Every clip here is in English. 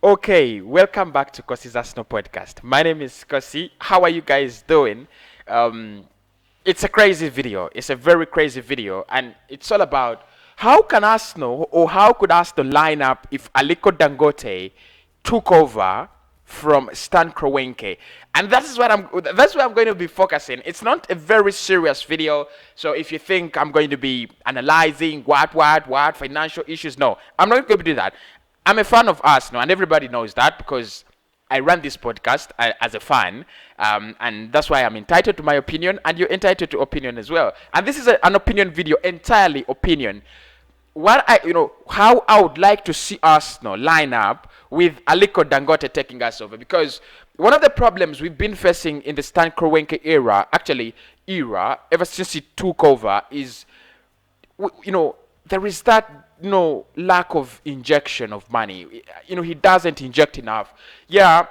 Okay, welcome back to Kosi's Arsenal podcast. My name is Kosi. How are you guys doing? Um, it's a crazy video. It's a very crazy video, and it's all about how can Arsenal or how could Arsenal line up if Aliko Dangote took over from Stan Kroenke, and that's where I'm going to be focusing. It's not a very serious video, so if you think I'm going to be analyzing what financial issues, no, I'm not going to do that. I'm a fan of Arsenal, and everybody knows that because I run this podcast as a fan, and that's why I'm entitled to my opinion, and you're entitled to opinion as well. And this is an opinion video, entirely opinion. How I would like to see Arsenal line up with Aliko Dangote taking us over, because one of the problems we've been facing in the Stan Kroenke ever since he took over, is there is that lack of injection of money. He doesn't inject enough. Yeah,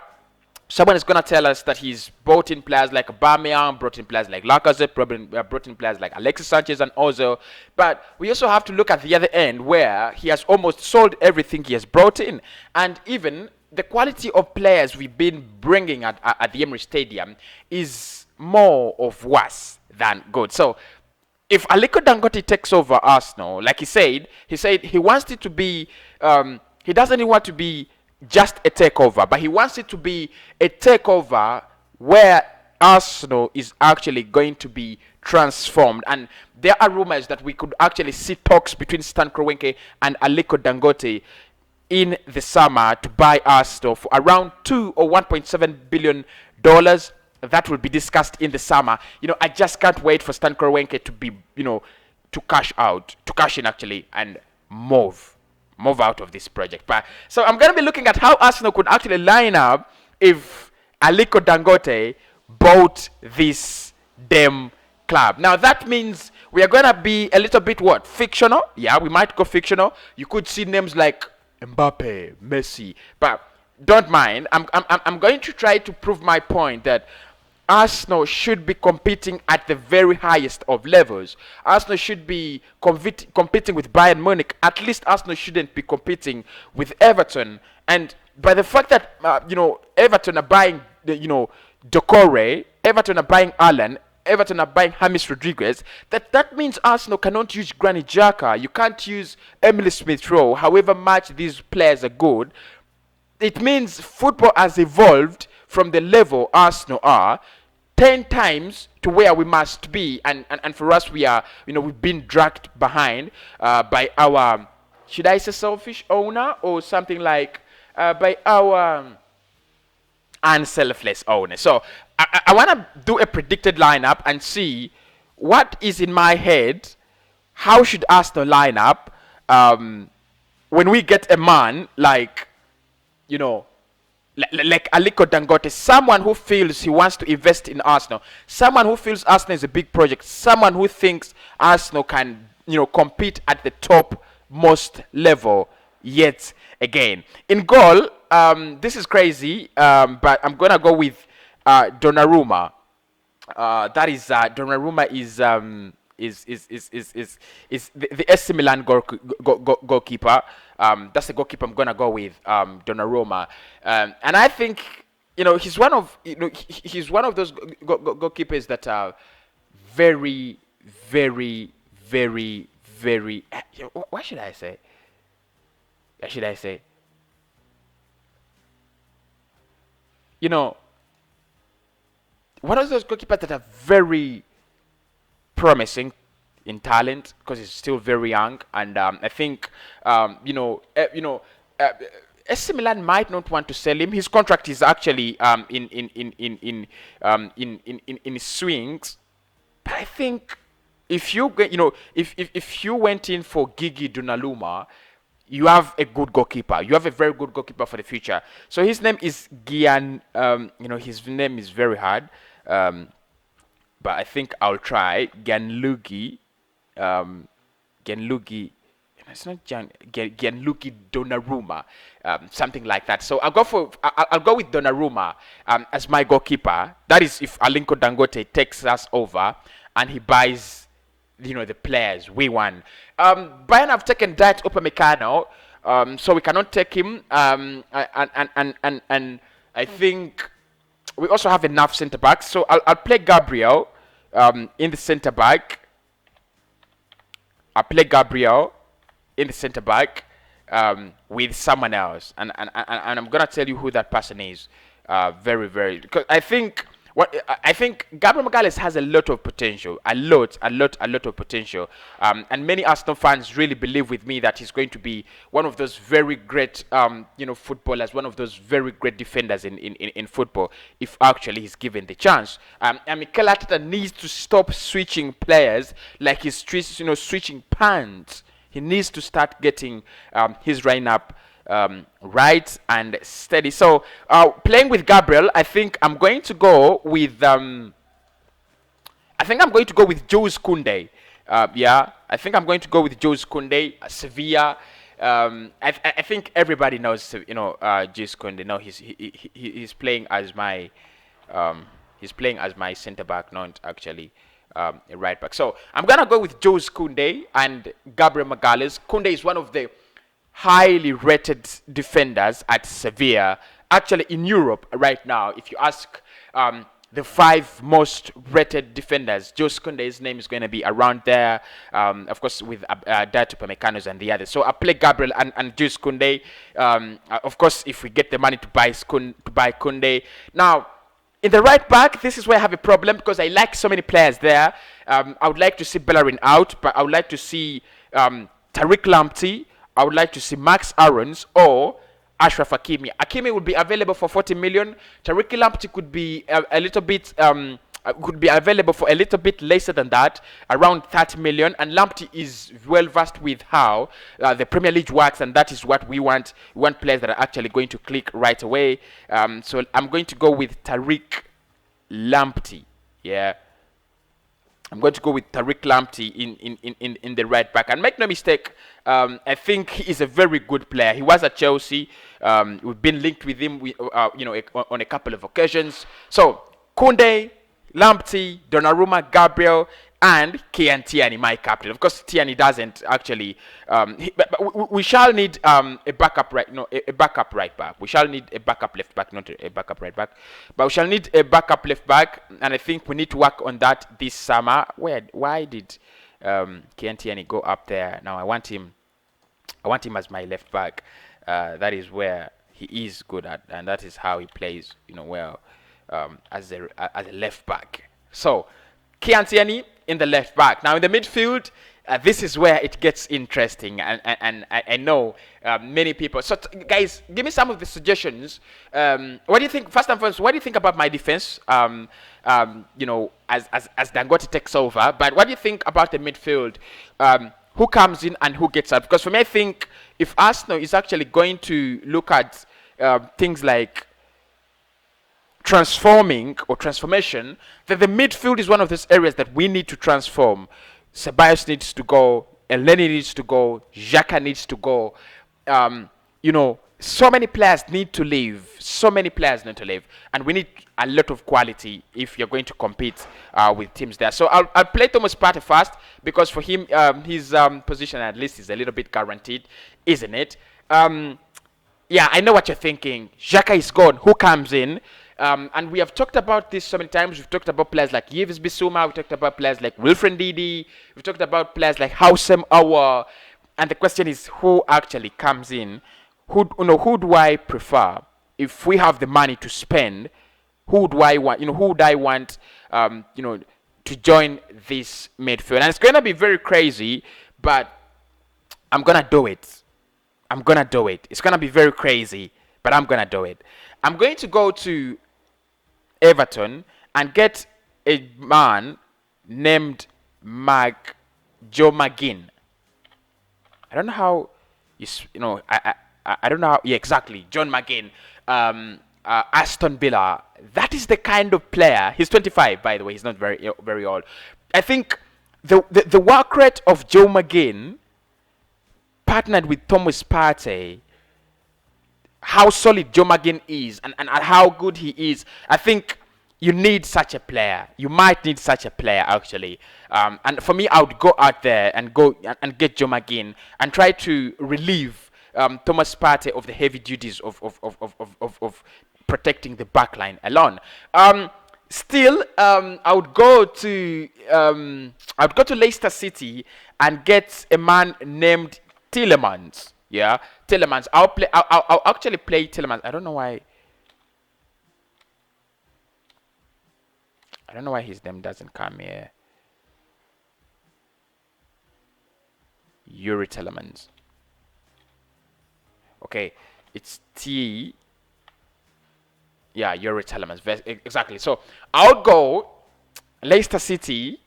someone is going to tell us that he's brought in players like Aubameyang, brought in players like Lacazette, brought in players like Alexis Sanchez and Ozil. But we also have to look at the other end, where he has almost sold everything he has brought in. And even the quality of players we've been bringing at the Emirates Stadium is more of worse than good. So if Aliko Dangote takes over Arsenal, like he said he wants it to be, he doesn't want to be just a takeover, but he wants it to be a takeover where Arsenal is actually going to be transformed. And there are rumors that we could actually see talks between Stan Kroenke and Aliko Dangote in the summer to buy Arsenal for around $2 or $1.7 billion. That will be discussed in the summer. I just can't wait for Stan Kroenke to be, to cash in actually, and move out of this project. But so I'm going to be looking at how Arsenal could actually line up if Aliko Dangote bought this damn club. Now that means we are going to be a little bit fictional. Yeah, we might go fictional. You could see names like Mbappe, Messi, but don't mind. I'm going to try to prove my point that Arsenal should be competing at the very highest of levels. Arsenal should be competing with Bayern Munich. At least Arsenal shouldn't be competing with Everton. And by the fact that Everton are buying Doucouré, Everton are buying Allen, Everton are buying James Rodriguez, that means Arsenal cannot use Granit Xhaka. You can't use Emily Smith-Rowe. However much these players are good, it means football has evolved from the level Arsenal are 10 times to where we must be, and for us, we've been dragged behind by our, should I say, selfish owner, or something like by our unselfless owner. So I want to do a predicted lineup and see what is in my head. How should Arsenal line up when we get a man like like Aliko Dangote, someone who feels he wants to invest in Arsenal, someone who feels Arsenal is a big project, someone who thinks Arsenal can, compete at the top most level yet again. In goal, this is crazy, but I'm gonna go with Donnarumma. Donnarumma is the AC Milan goalkeeper. That's the goalkeeper I'm gonna go with, Donnarumma, and I think he's one of those goalkeepers that are very, very, very, very. What should I say? One of those goalkeepers that are very promising in talent, because he's still very young, and I think AC Milan might not want to sell him. His contract is actually in his swings, but I think if you if you went in for Gigi Donnarumma, you have a good goalkeeper. You have a very good goalkeeper for the future. So his name is Gian. His name is very hard. But I think I'll try Gianluigi. Gianluigi. It's not Gianluigi Donnarumma, something like that. So I'll go with Donnarumma as my goalkeeper. That is if Aliko Dangote takes us over and he buys, the players we want. Bayern have taken Dayot Upamecano. so we cannot take him. And I think we also have enough centre backs. So I'll play Gabriel in the centre back. I'll play Gabriel in the centre back with someone else, and I'm gonna tell you who that person is. Because I think Gabriel Magalhaes has a lot of potential, a lot of potential, and many Arsenal fans really believe with me that he's going to be one of those very great, footballers, one of those very great defenders in football, if actually he's given the chance. And Mikel Arteta needs to stop switching players like he's switching pants. He needs to start getting his lineup right and steady. So playing with Gabriel, I think I'm going to go with Jules Koundé. I think I'm going to go with Jules Koundé, Sevilla. I think everybody knows, Jules Koundé. No, he's playing as my centre back, not actually a right back. So I'm gonna go with Jules Koundé and Gabriel Magalhaes. Koundé is one of the highly rated defenders at Sevilla, actually in Europe right now. If you ask the 5 most rated defenders, Jules Koundé's name is going to be around there, of course with Dayot Upamecano's and the others. So I play Gabriel and Jules Koundé. Of course, if we get the money to buy Koundé. Now, in the right back, this is where I have a problem because I like so many players there. I would like to see Bellerin out, but I would like to see Tariq Lamptey. I would like to see Max Aarons or Ashraf Hakimi. Hakimi would be available for 40 million. Tariq Lamptey could be a little bit could be available for a little bit lesser than that, around 30 million. And Lamptey is well versed with how the Premier League works, and that is what we want. We want players that are actually going to click right away. So I'm going to go with Tariq Lamptey. Yeah. I'm going to go with Tariq Lamptey in the right back. And make no mistake, I think he is a very good player. He was at Chelsea. We've been linked with him, on a couple of occasions. So Koundé, Lamptey, Donnarumma, Gabriel, and Kian Tierney, my captain. Of course, Tierney doesn't actually. But we shall need a backup a backup right back. We shall need a backup left back, not a backup right back. But we shall need a backup left back, and I think we need to work on that this summer. Why did Kian Tierney go up there? Now I want him as my left back. That is where he is good at, and that is how he plays, well, as a left back. So Kian Tierney in the left back. Now in the midfield, this is where it gets interesting, and I know many people. So guys, give me some of the suggestions. What do you think? First and foremost, what do you think about my defense? As Dangote takes over, but what do you think about the midfield? Who comes in and who gets out? Because for me, I think if Arsenal is actually going to look at things like transformation, then the midfield is one of those areas that we need to transform. Ceballos needs to go, Elneny needs to go, Xhaka needs to go. So many players need to leave. And we need a lot of quality if you're going to compete with teams there. So I'll play Thomas Partey first, because for him, his position at least is a little bit guaranteed, isn't it? Yeah, I know what you're thinking. Xhaka is gone. Who comes in? And we have talked about this so many times. We've talked about players like Yves Bissouma. We've talked about players like Wilfred Ndidi. We've talked about players like Houssem Aouar. And the question is, who actually comes in? Who do I prefer? If we have the money to spend, who do I want? Who would I want? To join this midfield. And it's going to be very crazy, but I'm gonna do it. It's gonna be very crazy, but I'm gonna do it. I'm going to go to Everton and get a man named Joe McGinn. I don't know how I don't know how. Yeah, exactly. John McGinn, Aston Villa. That is the kind of player. He's 25, by the way. He's not very old. I think the work rate of Joe McGinn, partnered with Thomas Partey, how solid Joe McGinn is, and how good he is. I think you need such a player. You might need such a player, actually. And for me, I would go out there and get Joe McGinn and try to relieve Thomas Partey of the heavy duties of protecting the back line alone. Still, I would go to Leicester City and get a man named Tielemans. Yeah, Tielemans. I'll actually play Tielemans. I don't know why. I don't know why his name doesn't come here. Yuri Tielemans. Okay, it's T. Yeah, Yuri Tielemans. Exactly. So I'll go Leicester City,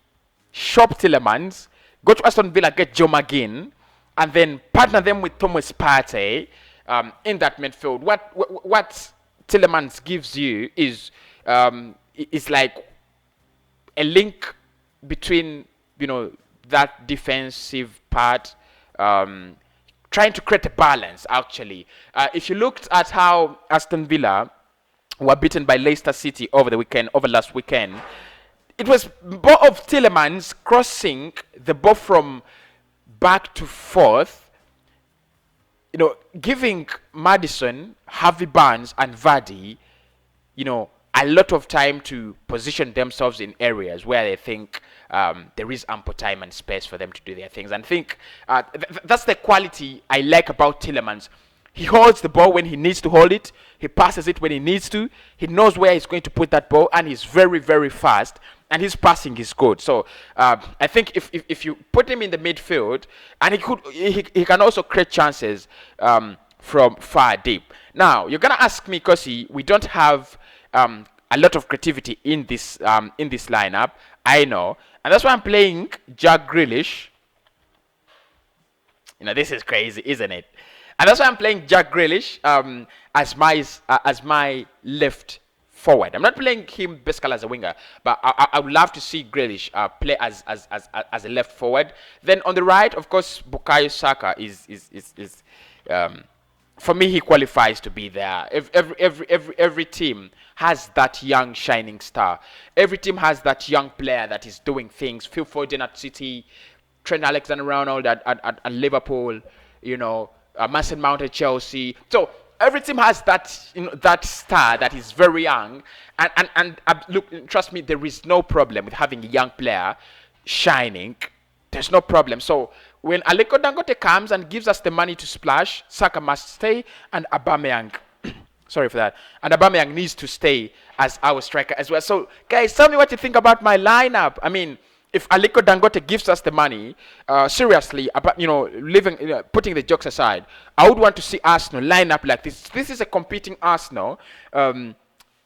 shop Tielemans, go to Aston Villa, get Joe McGinn, and then partner them with Thomas Partey in that midfield. What Tielemans gives you is like a link between that defensive part, trying to create a balance. Actually, if you looked at how Aston Villa were beaten by Leicester City over last weekend, it was ball of Tielemans crossing the ball from back to forth, giving Maddison, Harvey Barnes, and Vardy, a lot of time to position themselves in areas where they think there is ample time and space for them to do their things. And I think that's the quality I like about Tielemans. He holds the ball when he needs to hold it. He passes it when he needs to. He knows where he's going to put that ball, and he's very, very fast. And his passing is good. So I think if you put him in the midfield, and he can also create chances from far deep. Now you're gonna ask me, Kosi, we don't have a lot of creativity in this lineup. I know, and that's why I'm playing Jack Grealish. This is crazy, isn't it? And that's why I'm playing Jack Grealish as my left forward. I'm not playing him basically as a winger, but I would love to see Grealish play as a left forward. Then on the right, of course, Bukayo Saka is for me, he qualifies to be there. Every team has that young shining star. Every team has that young player that is doing things. Phil Foden at City, Trent Alexander-Arnold at Liverpool, Mason Mount at Chelsea. So every team has that star that is very young, and look, trust me, there is no problem with having a young player shining. There's no problem. So when Aliko Dangote comes and gives us the money to splash, Saka must stay, and Aubameyang, sorry for that, and Aubameyang needs to stay as our striker as well. So guys, tell me what you think about my lineup. I mean, if Aliko Dangote gives us the money, seriously, putting the jokes aside, I would want to see Arsenal line up like this. This is a competing Arsenal.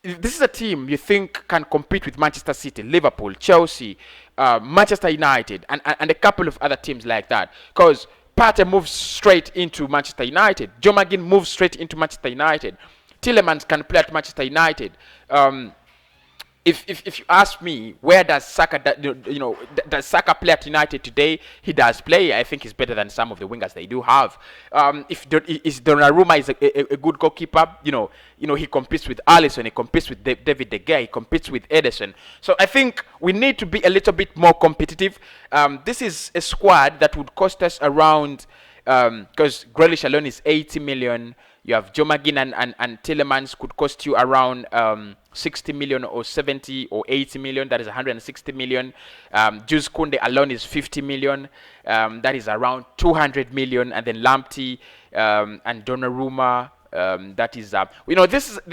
This is a team you think can compete with Manchester City, Liverpool, Chelsea, Manchester United, and a couple of other teams like that. Because Partey moves straight into Manchester United. Joe McGinn moves straight into Manchester United. Tielemans can play at Manchester United. If you ask me, where does Saka, does Saka play at United today? He does play. I think he's better than some of the wingers they do have. Is Donnarumma is a good goalkeeper? He competes with Alisson, he competes with David De Gea, he competes with Ederson. So I think we need to be a little bit more competitive. This is a squad that would cost us around, because Grealish alone is 80 million. You have Joe McGinn and Tielemans could cost you around 60 million or 70 or 80 million. That is 160 million. Jules Kounde alone is 50 million. That is around 200 million. And then Lamptey and Donnarumma, that is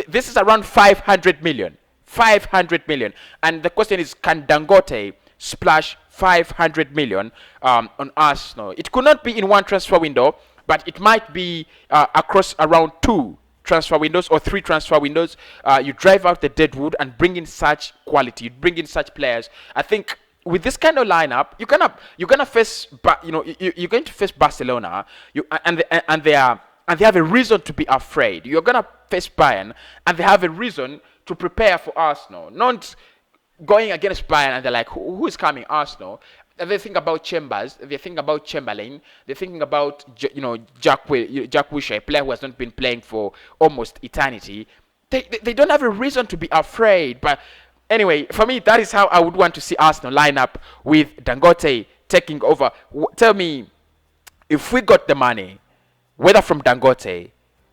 this is around 500 million. 500 million. And the question is, can Dangote splash 500 million on Arsenal? It could not be in one transfer window, but it might be across around 2 transfer windows or 3 transfer windows. You drive out the dead wood and bring in such quality. You bring in such players. I think with this kind of lineup, you're gonna face, you're going to face Barcelona. And they have a reason to be afraid. You're gonna face Bayern, and they have a reason to prepare for Arsenal. Not going against Bayern and they're like, who is coming? Arsenal. They think about Chambers, they think about Chamberlain, they're thinking about Jack Wilshere, a player who has not been playing for almost eternity. They don't have a reason to be afraid. But anyway, for me, that is how I would want to see Arsenal line up with Dangote taking over. Tell me, if we got the money, whether from Dangote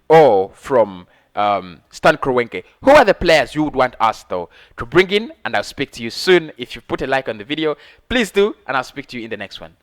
or from Stan Kroenke, who are the players you would want us though to bring in? And I'll speak to you soon. If you put a like on the video, please do, and I'll speak to you in the next one.